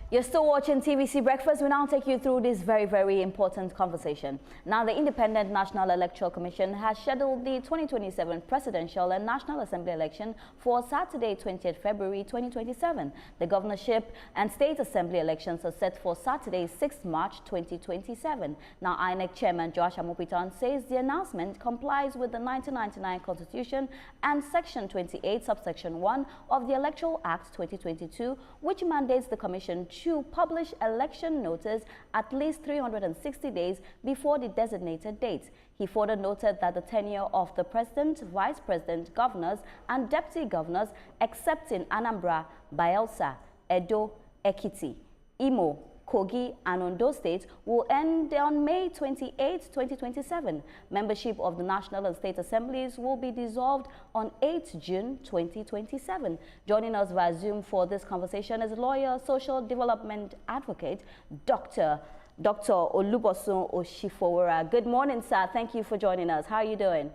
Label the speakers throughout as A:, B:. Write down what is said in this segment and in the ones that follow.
A: You're still watching TVC Breakfast. We now take you through this very, very important conversation. Now, the Independent National Electoral Commission has scheduled the 2027 Presidential and National Assembly election for Saturday, 20th February 2027. The governorship and state assembly elections are set for Saturday, 6th March 2027. Now, INEC Chairman Josh Amopitan says the announcement complies with the 1999 Constitution and Section 28, subsection 1 of the Electoral Act 2022, which mandates the Commission to publish election notice at least 360 days before the designated date. He further noted that the tenure of the President, Vice President, Governors, and Deputy Governors, except in Anambra, Bayelsa, Edo, Ekiti, Imo, Kogi, and Ondo states will end on May 28, 2027. Membership of the National and State Assemblies will be dissolved on 8 June 2027. Joining us via Zoom for this conversation is lawyer, social development advocate, Dr. Olubosun Oshifowora. Good morning, sir. Thank you for joining us. How are you doing?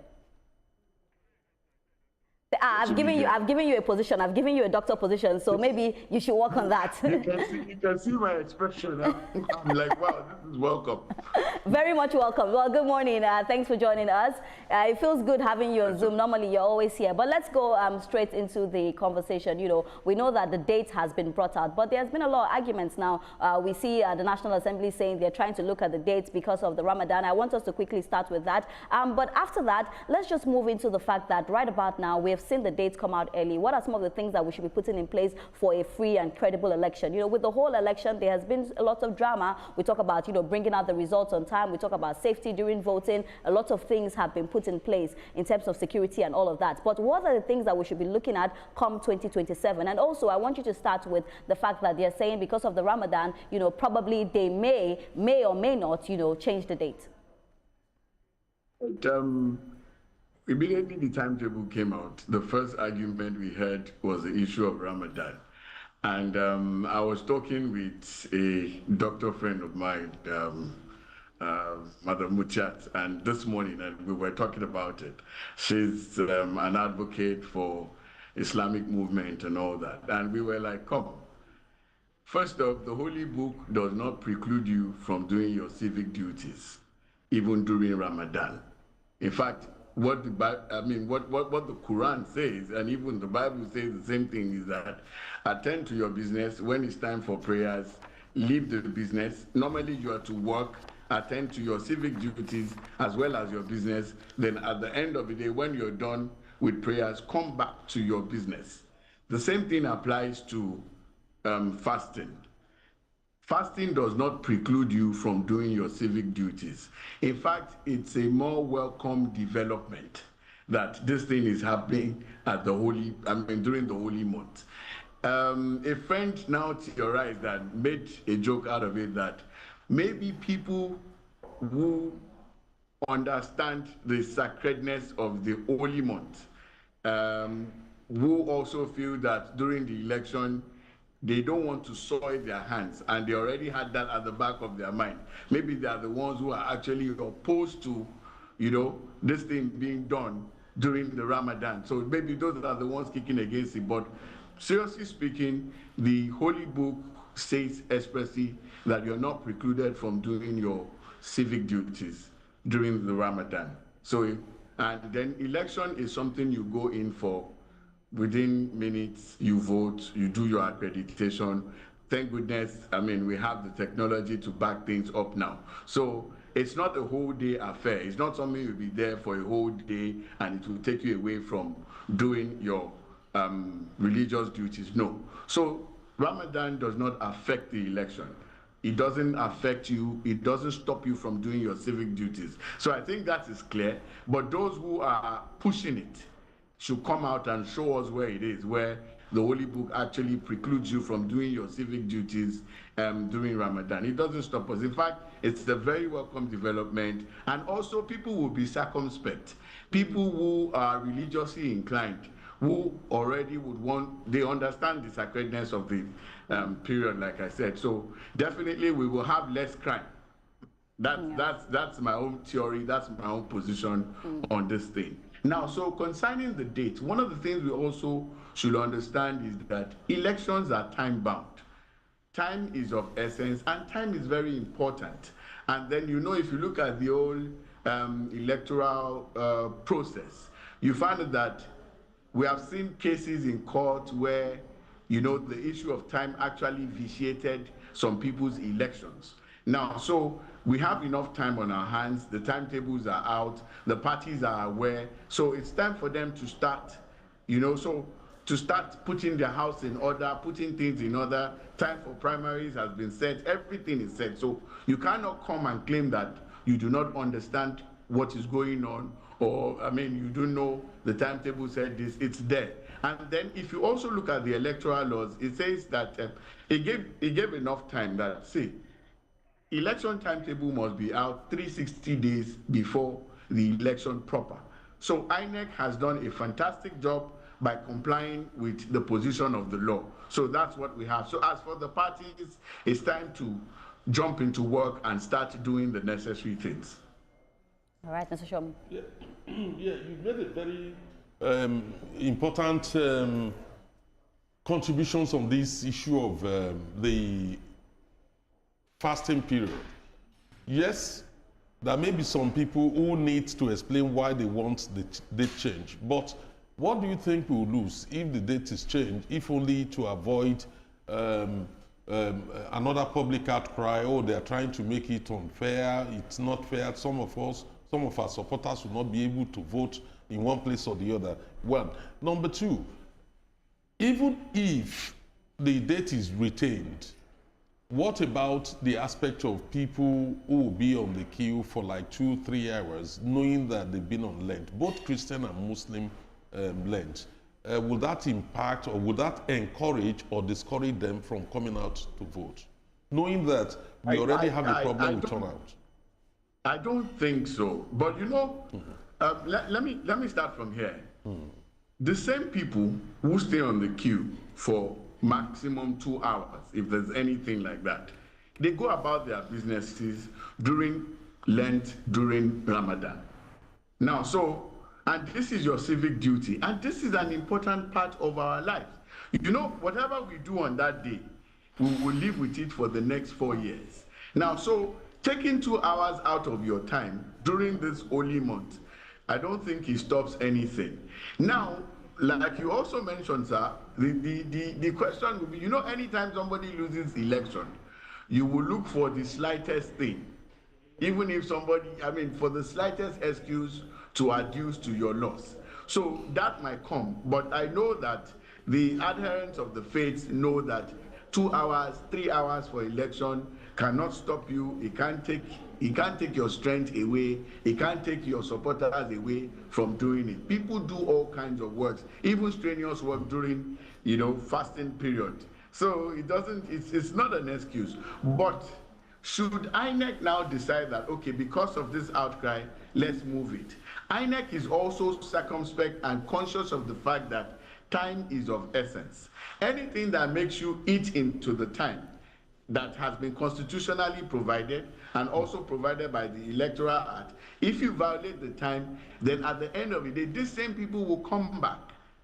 A: I've given you a position. I've given you a doctor position, so maybe you should work on that.
B: You can see my expression. I'm like, wow, this is welcome.
A: Very much welcome. Well, good morning. Thanks for joining us. It feels good having you on Zoom. Normally, you're always here. But let's go straight into the conversation. You know, we know that the date has been brought out, but there's been a lot of arguments now. We see the National Assembly saying they're trying to look at the dates because of the Ramadan. I want us to quickly start with that. But after that, let's just move into the fact that right about now, we have seen the dates come out early. What are some of the things that we should be putting in place for a free and credible election? You know, with the whole election, there has been a lot of drama. We talk about, you know, bringing out the results on time. We talk about safety during voting. A lot of things have been put in place in terms of security and all of that. But what are the things that we should be looking at come 2027? And also, I want you to start with the fact that they're saying because of the Ramadan, you know, probably they may or may not, you know, change the date.
B: Immediately the timetable came out, the first argument we heard was the issue of Ramadan. And I was talking with a doctor friend of mine, Mother Muchat, and this morning, and we were talking about it. She's an advocate for Islamic movement and all that. And we were like, come on. First off, the Holy Book does not preclude you from doing your civic duties, even during Ramadan. In fact, what the Quran says, and even the Bible says the same thing, is that attend to your business. When it's time for prayers, leave the business. Normally you are to work, attend to your civic duties as well as your business. Then at the end of the day, when you're done with prayers, come back to your business. The same thing applies to fasting. Fasting does not preclude you from doing your civic duties. In fact, it's a more welcome development that this thing is happening at the during the holy month. A friend now theorized that, made a joke out of it, that maybe people who understand the sacredness of the holy month who also feel that during the election they don't want to soil their hands, and they already had that at the back of their mind. Maybe they are the ones who are actually opposed to, you know, this thing being done during the Ramadan. So maybe those are the ones kicking against it. But seriously speaking, the Holy Book says expressly that you're not precluded from doing your civic duties during the Ramadan. So, and then election is something you go in for. Within minutes, you vote, you do your accreditation. Thank goodness, we have the technology to back things up now. So it's not a whole day affair. It's not something you'll be there for a whole day and it will take you away from doing your religious duties. No. So Ramadan does not affect the election. It doesn't affect you. It doesn't stop you from doing your civic duties. So I think that is clear. But those who are pushing it should come out and show us where it is, where the Holy Book actually precludes you from doing your civic duties during Ramadan. It doesn't stop us. In fact, it's a very welcome development. And also people will be circumspect. People who are religiously inclined, who already they understand the sacredness of the period, like I said. So definitely we will have less crime. That's my own theory, that's my own position on this thing. Now, so concerning the date, one of the things we also should understand is that elections are time-bound. time is of essence, and time is very important. And then, you know, if you look at the whole electoral process, you find that we have seen cases in court where, you know, the issue of time actually vitiated some people's elections. Now, so we have enough time on our hands, the timetables are out, the parties are aware, so it's time for them to start, you know, so to start putting their house in order, putting things in order. Time for primaries has been set, everything is set. So you cannot come and claim that you do not understand what is going on, or, I mean, you don't know the timetable said this, it's there. And then if you also look at the electoral laws, it says that it gave enough time that, see, election timetable must be out 360 days before the election proper. So INEC has done a fantastic job by complying with the position of the law. So that's what we have. So as for the parties, it's time to jump into work and start doing the necessary things.
A: All right, Mr. Shom.
C: Yeah, yeah, you made a very important contributions on this issue of the fasting period. Yes, there may be some people who need to explain why they want the date change, but what do you think we'll lose if the date is changed, if only to avoid another public outcry? Oh, they are trying to make it unfair, it's not fair, some of our supporters will not be able to vote in one place or the other. One. Number two, even if the date is retained, what about the aspect of people who will be on the queue for like 2-3 hours, knowing that they've been on Lent, both Christian and Muslim Lent? Will that impact, or would that encourage or discourage them from coming out to vote, knowing that we already have a problem with turnout?
B: I don't think so. But you know, let me start from here. The same people who stay on the queue for maximum 2 hours, if there's anything like that, they go about their businesses during Lent, during Ramadan. Now, so, and this is your civic duty, and this is an important part of our lives. You know, whatever we do on that day, we will live with it for the next 4 years. Now, so, taking 2 hours out of your time during this holy month, I don't think it stops anything. Now, like you also mentioned, sir, the question would be, you know, anytime somebody loses election, you will look for the slightest thing. Even if somebody, I mean, for the slightest excuse to adduce to your loss. So that might come, but I know that the adherents of the faith know that 2 hours, 3 hours for election cannot stop you. It can't take your strength away. It can't take your supporters away from doing it. People do all kinds of works, even strenuous work during, you know, fasting period. So it's not an excuse. But should INEC now decide that, okay, because of this outcry, let's move it? INEC is also circumspect and conscious of the fact that time is of essence. Anything that makes you eat into the time that has been constitutionally provided and also provided by the Electoral Act, if you violate the time, then at the end of the day, these same people will come back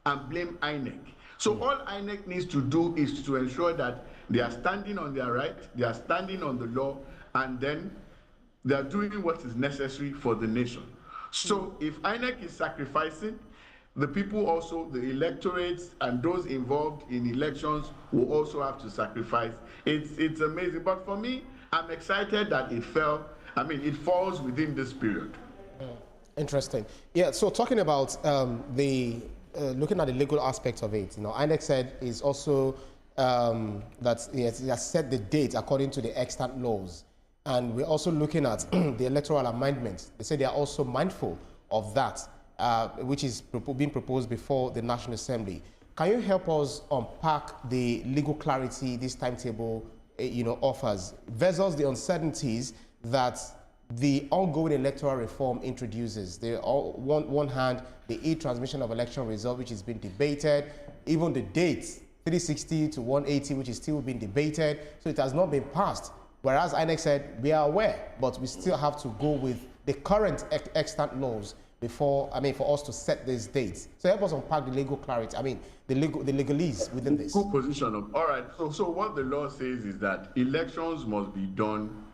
B: and blame INEC. So all INEC needs to do is to ensure that they are standing on their right, they are standing on the law, and then they are doing what is necessary for the nation. So if INEC is sacrificing, the people also, the electorates and those involved in elections will also have to sacrifice. It's amazing. But for me, I'm excited that it falls within this period.
D: Interesting. Yeah, so talking about looking at the legal aspect of it, you know, INEC said is also that it has set the date according to the extant laws. And we're also looking at the electoral amendments. They say they are also mindful of that, which is being proposed before the National Assembly. Can you help us unpack the legal clarity this timetable offers versus the uncertainties that the ongoing electoral reform introduces? On one hand, the e-transmission of election results, which is being debated, even the dates, 360 to 180, which is still being debated, so it has not been passed. Whereas INEC said, we are aware, but we still have to go with the current extant laws. before, for us to set these dates? So help us unpack the legal clarity, the legalese within this.
B: Good position. All right, so what the law says is that elections must be done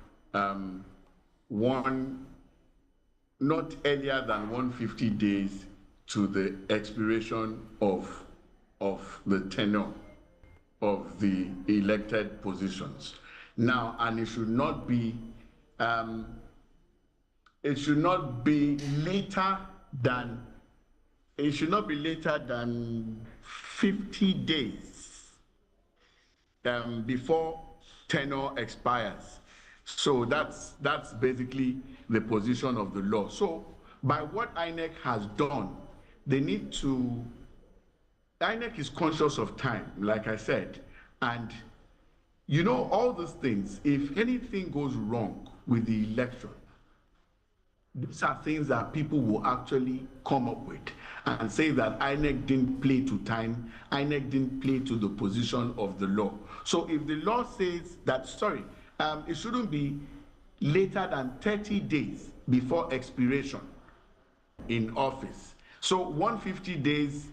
B: not earlier than 150 days to the expiration of the tenure of the elected positions. Now, and it should not be later than 50 days before tenure expires. So that's basically the position of the law. So by what INEC has done, INEC is conscious of time, like I said, and all these things, if anything goes wrong with the election, these are things that people will actually come up with and say that INEC didn't play to time, INEC didn't play to the position of the law. So if the law says that, it shouldn't be later than 30 days before expiration in office. So 150 days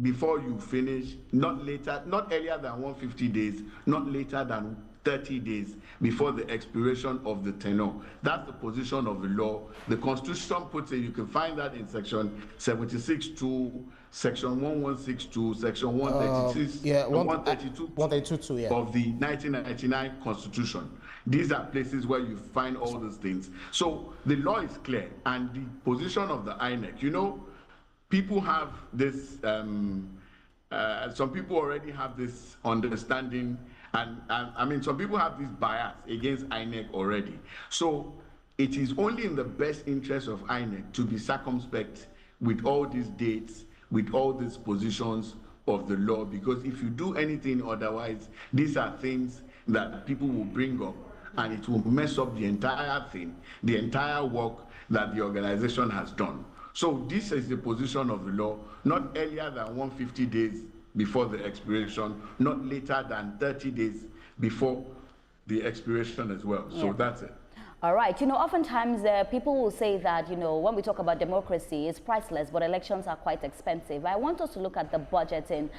B: before you finish, not earlier than 150 days, not later than 30 days before the expiration of the tenure. That's the position of the law. The Constitution puts it, you can find that in section 76(2), section 1162, section 136, and 132 of the 1999 Constitution. These are places where you find all these things. So the law is clear, and the position of the INEC, people have this, some people already have this understanding, and some people have this bias against INEC already. So it is only in the best interest of INEC to be circumspect with all these dates, with all these positions of the law, because if you do anything otherwise, these are things that people will bring up, and it will mess up the entire thing, the entire work that the organization has done. So this is the position of the law, not earlier than 150 days before the expiration, not later than 30 days before the expiration as well. So that's it.
A: All right. Oftentimes people will say that, when we talk about democracy, it's priceless, but elections are quite expensive. I want us to look at the budgeting,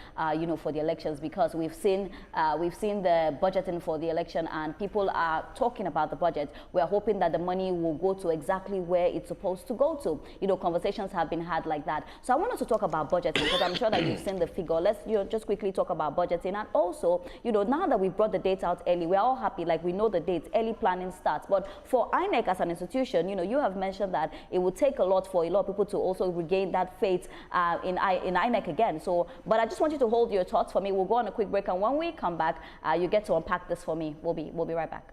A: for the elections, because we've seen the budgeting for the election, and people are talking about the budget. We are hoping that the money will go to exactly where it's supposed to go to. Conversations have been had like that. So I want us to talk about budgeting, because I'm sure that you've seen the figure. Let's just quickly talk about budgeting. And also, now that we've brought the dates out early, we're all happy, like we know the dates, early planning starts. But for INEC as an institution, you have mentioned that it would take a lot for a lot of people to also regain that faith in INEC again. So, but I just want you to hold your thoughts for me. We'll go on a quick break, and when we come back, you get to unpack this for me. We'll be right back.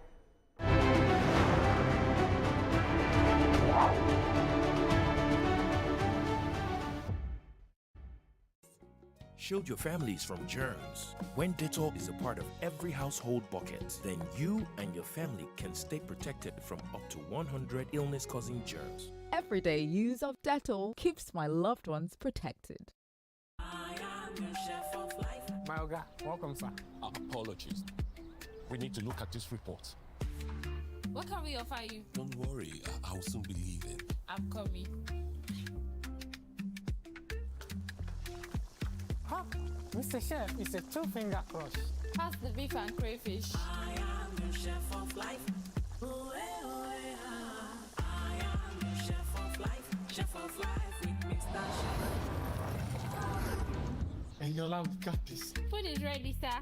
E: Shield your families from germs. When Dettol is a part of every household bucket, then you and your family can stay protected from up to 100 illness-causing germs.
F: Everyday use of Dettol keeps my loved ones protected.
G: I am your chef of life.
H: My Oga, welcome, sir.
I: Apologies. We need to look at this report.
G: What can we offer you?
I: Don't worry, I'll soon be leaving.
G: I'm coming.
H: Huh? Mr. Chef, it's a two-finger crush.
G: Pass the beef and crayfish. I am your chef of life. Oh, eh, oh, eh, ah. I am your chef of life. Chef of life with Mr. Chef.
H: And Yola, we got this.
G: Food is ready, sir.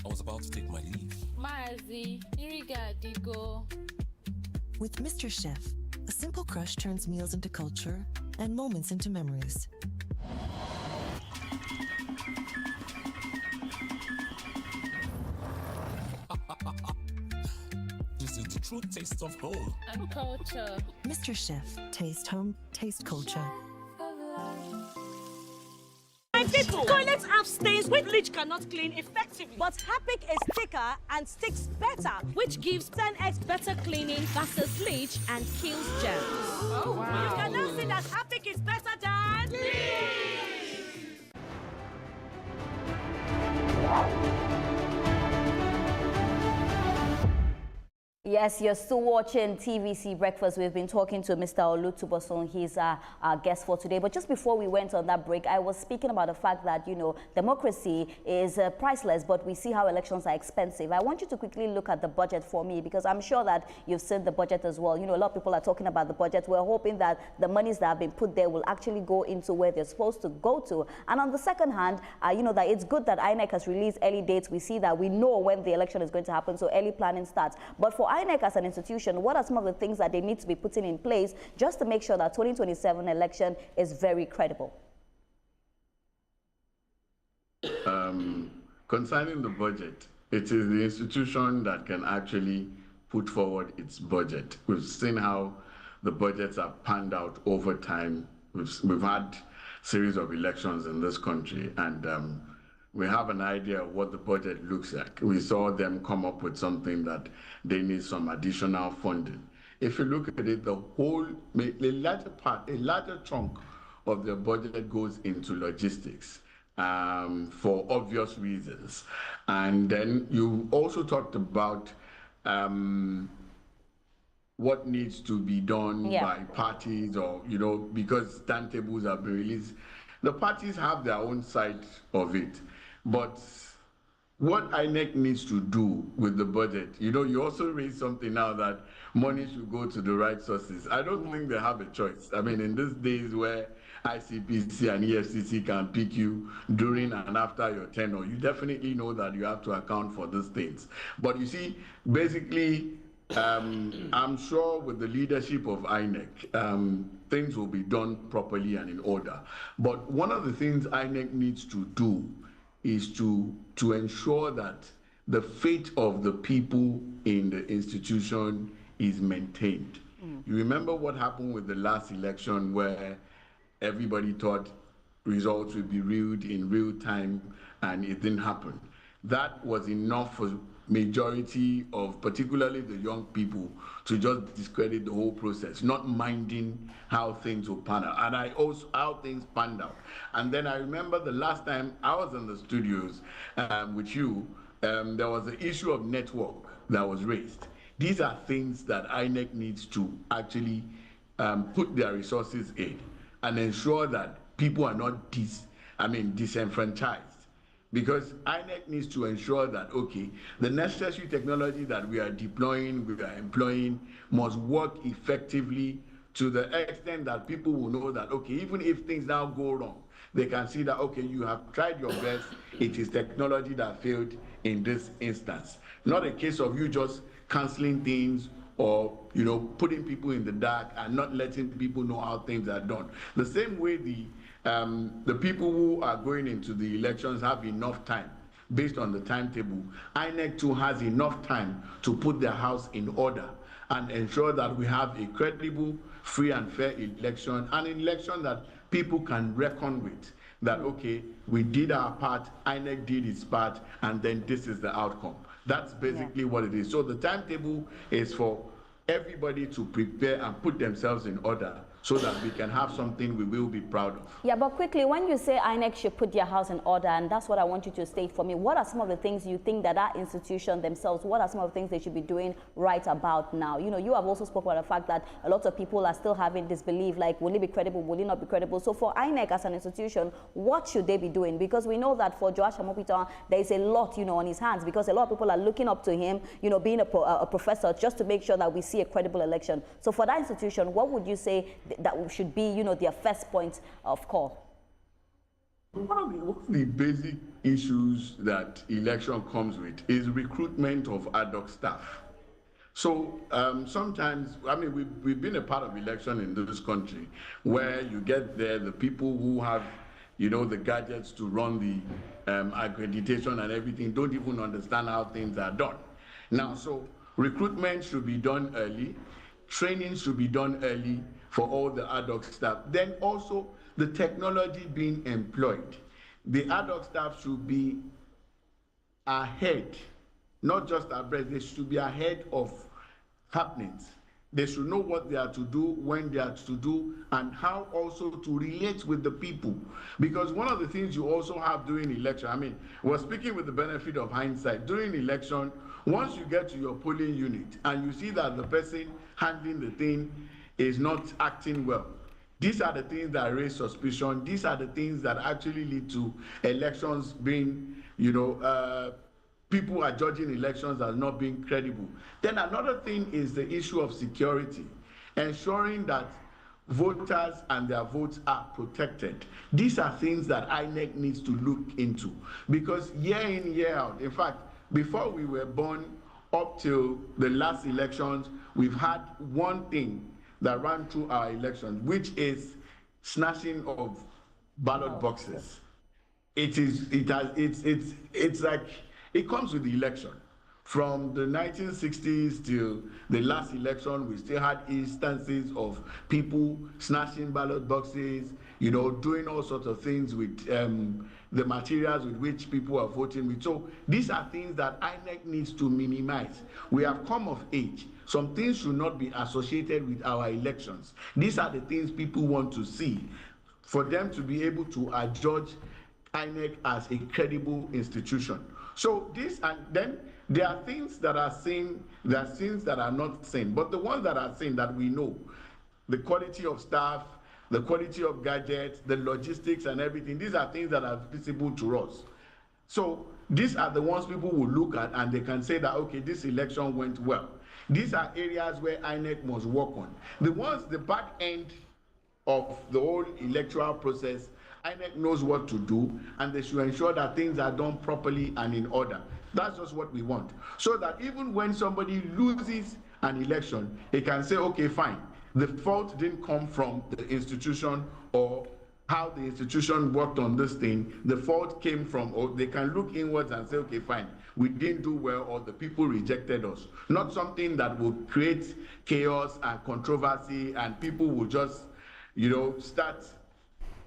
I: I was about to take my leave.
G: Mazi, Iriga, Digo.
J: With Mr. Chef, a simple crush turns meals into culture and moments into memories.
I: This is the true taste of home.
G: And culture.
J: Mr. Chef, taste home, taste culture.
K: Toilets have stains which bleach cannot clean effectively. But Harpic is thicker and sticks better, which gives 10x better cleaning versus bleach and kills germs.
G: Oh, wow.
K: You can now see that Harpic is better than bleach.
A: Yes, you're still watching TVC Breakfast. We've been talking to Mr. Olutubosun. He's our guest for today. But just before we went on that break, I was speaking about the fact that, you know, democracy is priceless, but we see how elections are expensive. I want you to quickly look at the budget for me, because I'm sure that you've seen the budget as well. You know, a lot of people are talking about the budget. We're hoping that the monies that have been put there will actually go into where they're supposed to go to. And on the second hand, you know, that it's good that INEC has released early dates. We see that we know when the election is going to happen, so early planning starts. But for INEC as an institution, what are some of the things that they need to be putting in place just to make sure that 2027 election is very credible?
B: Concerning the budget, it is the institution that can actually put forward its budget. We've seen how the budgets are panned out over time. We've had a series of elections in this country, and we have an idea of what the budget looks like. We saw them come up with something that they need some additional funding. If you look at it, a larger chunk of the budget goes into logistics for obvious reasons. And then you also talked about what needs to be done by parties, or, you know, because timetables have been released. The parties have their own side of it. But what INEC needs to do with the budget, you know, you also raised something now that money should go to the right sources. I don't think they have a choice. I mean, in these days where ICPC and EFCC can pick you during and after your tenure, you definitely know that you have to account for these things. But you see, basically, I'm sure with the leadership of INEC, things will be done properly and in order. But one of the things INEC needs to do is to ensure that the fate of the people in the institution is maintained. You remember what happened with the last election, where everybody thought results would be read in real time, and it didn't happen. That was enough for majority of particularly the young people to just discredit the whole process, not minding how things will pan out, and also how things panned out. And then I remember the last time I was in the studios with you, there was the issue of network that was raised. These are things that INEC needs to actually put their resources in and ensure that people are not disenfranchised. Because INEC needs to ensure that, okay, the necessary technology that we are deploying, we are employing, must work effectively to the extent that people will know that, okay, even if things now go wrong, they can see that, okay, you have tried your best, it is technology that failed in this instance. Not a case of you just canceling things or, you know, putting people in the dark and not letting people know how things are done. The same way the people who are going into the elections have enough time based on the timetable. INEC too has enough time to put their house in order and ensure that we have a credible, free and fair election, an election that people can reckon with. That, okay, we did our part, INEC did its part, and then this is the outcome. That's basically what it is. So the timetable is for everybody to prepare and put themselves in order so that we can have something we will be proud of.
A: Yeah, but quickly, when you say INEC should put their house in order, and that's what I want you to state for me, what are some of the things you think that our institution themselves, what are some of the things they should be doing right about now? You know, you have also spoken about the fact that a lot of people are still having this belief, like, will it be credible, will it not be credible? So for INEC as an institution, what should they be doing? Because we know that for Joash Amopita, there is a lot, you know, on his hands, because a lot of people are looking up to him, you know, being a professor, just to make sure that we see a credible election. So for that institution, what would you say that should be, you know, their first point of call?
B: One of the basic issues that election comes with is recruitment of ad hoc staff. So sometimes, I mean, we've been a part of election in this country where you get there, the people who have, you know, the gadgets to run the accreditation and everything don't even understand how things are done. Now, so recruitment should be done early, training should be done early for all the ad hoc staff. Then also the technology being employed. The ad hoc staff should be ahead, not just abreast, they should be ahead of happenings. They should know what they are to do, when they are to do, and how also to relate with the people. Because one of the things you also have during election, I mean, we're speaking with the benefit of hindsight. During election, once you get to your polling unit and you see that the person handling the thing is not acting well, these are the things that raise suspicion. These are the things that actually lead to elections being, people are judging elections as not being credible. Then another thing is the issue of security, ensuring that voters and their votes are protected. These are things that INEC needs to look into, because year in, year out, in fact, before we were born up till the last elections, we've had one thing that ran through our elections, which is snatching of ballot boxes. It's like, it comes with the election. From the 1960s till the last election, we still had instances of people snatching ballot boxes, doing all sorts of things with the materials with which people are voting with. So these are things that INEC needs to minimize. We have come of age. Some things should not be associated with our elections. These are the things people want to see, for them to be able to adjudge INEC as a credible institution. So this, and then there are things that are seen, there are things that are not seen. But the ones that are seen that we know, the quality of staff, the quality of gadgets, the logistics and everything, these are things that are visible to us. So these are the ones people will look at and they can say that, okay, this election went well. These are areas where INEC must work on. The ones, the back end of the whole electoral process, INEC knows what to do, and they should ensure that things are done properly and in order. That's just what we want. So that even when somebody loses an election, he can say, okay, fine, the fault didn't come from the institution or how the institution worked on this thing. The fault came from, or they can look inwards and say, okay, fine, we didn't do well, or the people rejected us. Not something that will create chaos and controversy, and people will just, start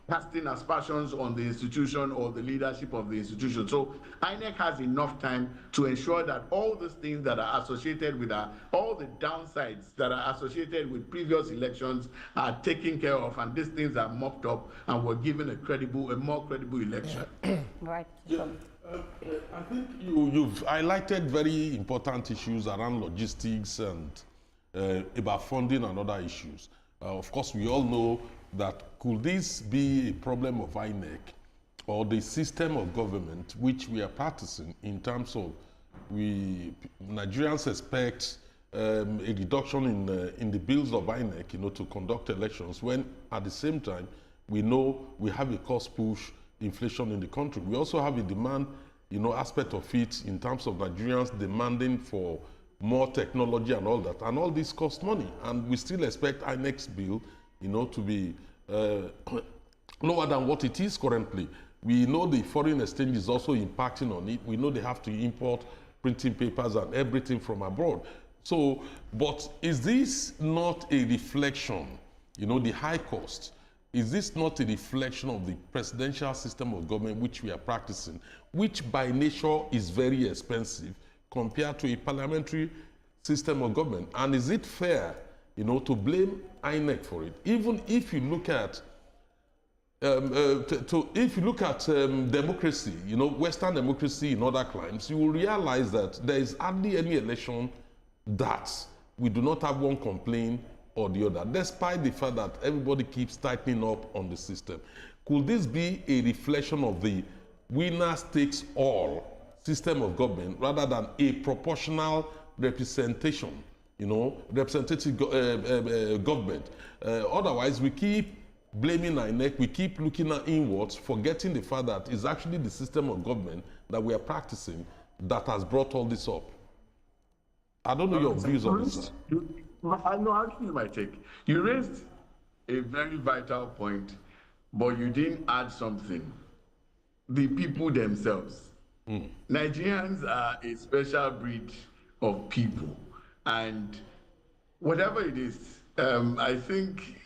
B: casting aspersions on the institution or the leadership of the institution. So INEC has enough time to ensure that all these things that are associated with all the downsides that are associated with previous elections are taken care of, and these things are mopped up, and we're given a more credible election.
A: Right.
C: Yeah. I think you've highlighted very important issues around logistics and about funding and other issues. Of course, we all know that could this be a problem of INEC or the system of government which we are practicing, in terms of Nigerians expect a reduction in the bills of INEC, to conduct elections, when at the same time we know we have a cost push inflation in the country. We also have a demand, aspect of it in terms of Nigerians demanding for more technology and all that, and all this costs money, and we still expect INEC's bill to be lower than what it is currently. We know the foreign exchange is also impacting on it. We know they have to import printing papers and everything from abroad. So, but is this not a reflection, the high cost? Is this not a reflection of the presidential system of government which we are practicing, which by nature is very expensive compared to a parliamentary system of government? And is it fair, to blame INEC for it? Even if you look at democracy, Western democracy in other climes, you will realize that there is hardly any election that we do not have one complaint or the other, despite the fact that everybody keeps tightening up on the system. Could this be a reflection of the winner takes all system of government rather than a proportional representation, representative government? Otherwise, we keep blaming INEC, we keep looking at inwards, forgetting the fact that it's actually the system of government that we are practicing that has brought all this up. I don't know your views on this.
B: I know, I'll give you my take. You raised a very vital point, but you didn't add something. The people themselves. Nigerians are a special breed of people, and whatever it is, I think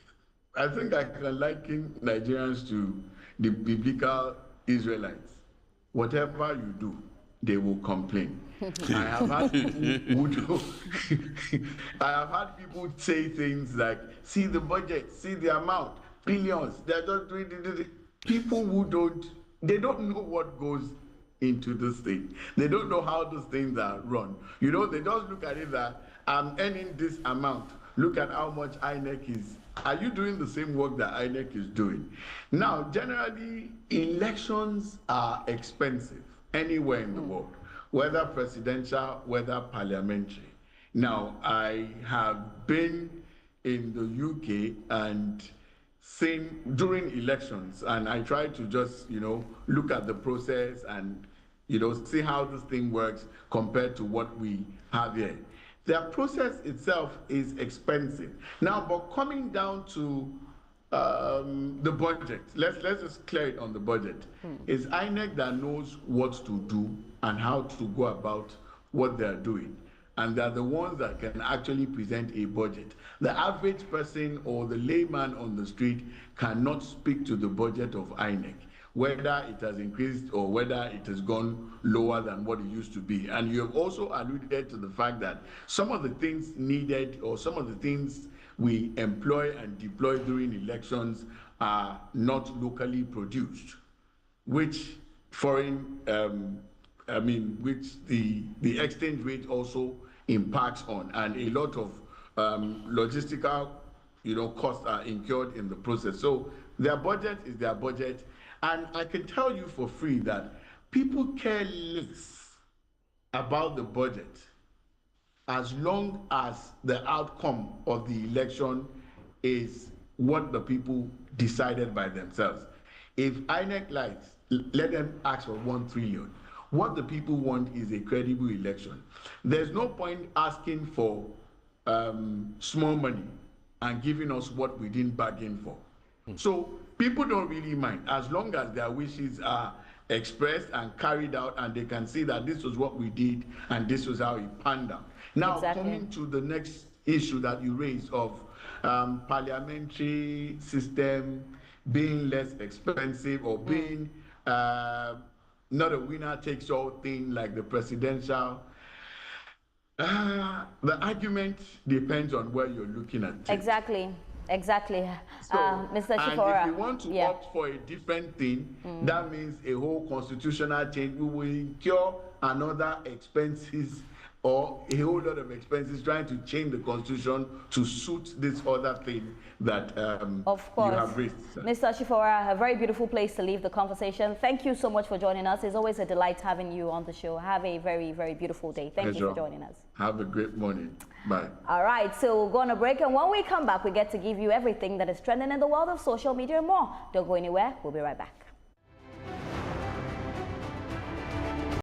B: I can liken Nigerians to the biblical Israelites. Whatever you do, they will complain. I have had people I have had people say things like, see the budget, see the amount, billions, they're just doing it. People who they don't know what goes into this thing. They don't know how these things are run. You know, they just look at it that I'm earning this amount. Look at how much INEC is. Are you doing the same work that INEC is doing? Now, generally, elections are expensive anywhere in the world, whether presidential, whether parliamentary. Now, I have been in the UK and seen during elections, and I try to just, look at the process and, see how this thing works compared to what we have here. The process itself is expensive. Now, but coming down to the budget, let's just clear it on the budget. It's INEC that knows what to do and how to go about what they're doing. And they're the ones that can actually present a budget. The average person or the layman on the street cannot speak to the budget of INEC, whether it has increased or whether it has gone lower than what it used to be. And you have also alluded to the fact that some of the things needed or some of the things we employ and deploy during elections are not locally produced, which which the exchange rate also impacts on, and a lot of logistical, costs are incurred in the process. So their budget is their budget, and I can tell you for free that people care less about the budget as long as the outcome of the election is what the people decided by themselves. If INEC likes, let them ask for 1 trillion. What the people want is a credible election. There's no point asking for small money and giving us what we didn't bargain for. So people don't really mind as long as their wishes are expressed and carried out, and they can see that this was what we did and this was how it panned out. Now, coming to the next issue that you raised of parliamentary system being less expensive or being not a winner takes all thing like the presidential. The argument depends on where you're looking at.
A: Exactly. So, Mr.
B: Chifora, and if we want to opt for a different thing, that means a whole constitutional change. We will incur another expenses or a whole lot of expenses trying to change the constitution to suit this other thing that you have raised.
A: Mr. Chifora, a very beautiful place to leave the conversation. Thank you so much for joining us. It's always a delight having you on the show. Have a very, very beautiful day. Thank you for joining us.
B: Have a great morning. Bye.
A: All right, so we'll go on a break, and when we come back, we get to give you everything that is trending in the world of social media and more. Don't go anywhere. We'll be right back.